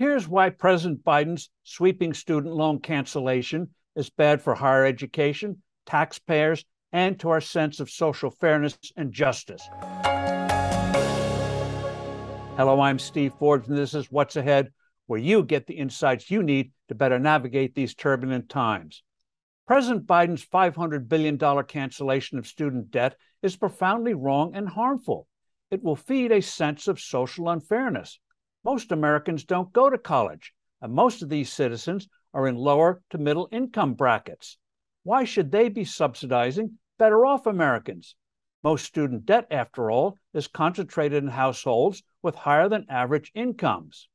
Here's why President Biden's sweeping student loan cancellation is bad for higher education, taxpayers, and to our sense of social fairness and justice. Hello, I'm Steve Forbes, and this is What's Ahead, where you get the insights you need to better navigate these turbulent times. President Biden's $500 billion cancellation of student debt is profoundly wrong and harmful. It will feed a sense of social unfairness. Most Americans don't go to college, and most of these citizens are in lower to middle income brackets. Why should they be subsidizing better off Americans? Most student debt, after all, is concentrated in households with higher than average incomes.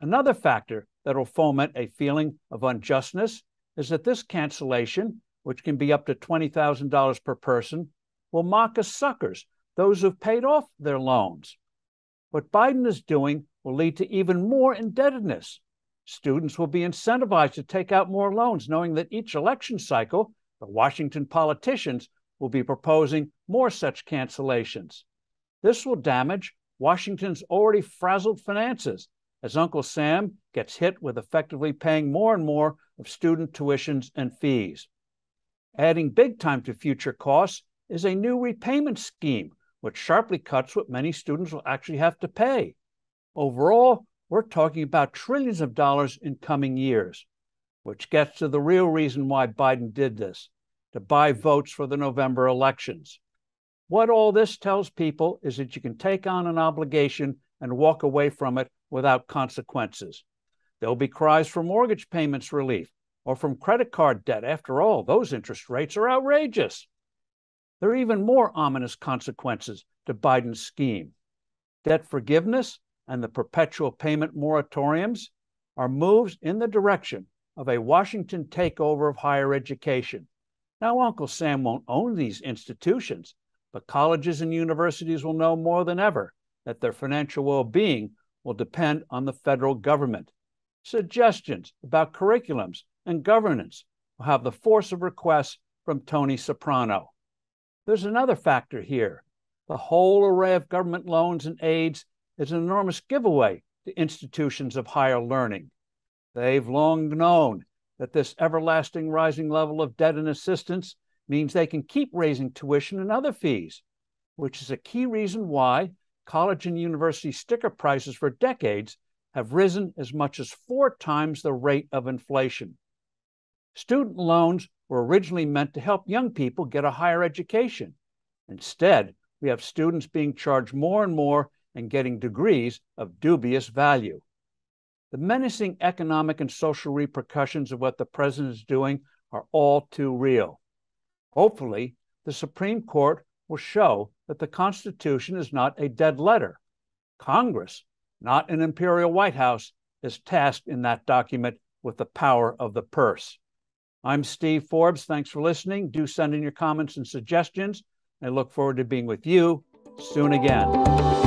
Another factor that will foment a feeling of unjustness is that this cancellation, which can be up to $20,000 per person, will mock as suckers those who've paid off their loans. What Biden is doing will lead to even more indebtedness. Students will be incentivized to take out more loans, knowing that each election cycle, the Washington politicians will be proposing more such cancellations. This will damage Washington's already frazzled finances, as Uncle Sam gets hit with effectively paying more and more of student tuitions and fees. Adding big time to future costs is a new repayment scheme, which sharply cuts what many students will actually have to pay. Overall, we're talking about trillions of dollars in coming years, which gets to the real reason why Biden did this, to buy votes for the November elections. What all this tells people is that you can take on an obligation and walk away from it without consequences. There'll be cries for mortgage payments relief or from credit card debt. After all, those interest rates are outrageous. There are even more ominous consequences to Biden's scheme. Debt forgiveness and the perpetual payment moratoriums are moves in the direction of a Washington takeover of higher education. Now, Uncle Sam won't own these institutions, but colleges and universities will know more than ever that their financial well-being will depend on the federal government. Suggestions about curriculums and governance will have the force of requests from Tony Soprano. There's another factor here. The whole array of government loans and aids is an enormous giveaway to institutions of higher learning. They've long known that this everlasting rising level of debt and assistance means they can keep raising tuition and other fees, which is a key reason why college and university sticker prices for decades have risen as much as 4 times the rate of inflation. Student loans were originally meant to help young people get a higher education. Instead, we have students being charged more and more and getting degrees of dubious value. The menacing economic and social repercussions of what the president is doing are all too real. Hopefully, the Supreme Court will show that the Constitution is not a dead letter. Congress, not an imperial White House, is tasked in that document with the power of the purse. I'm Steve Forbes. Thanks for listening. Do send in your comments and suggestions. I look forward to being with you soon again.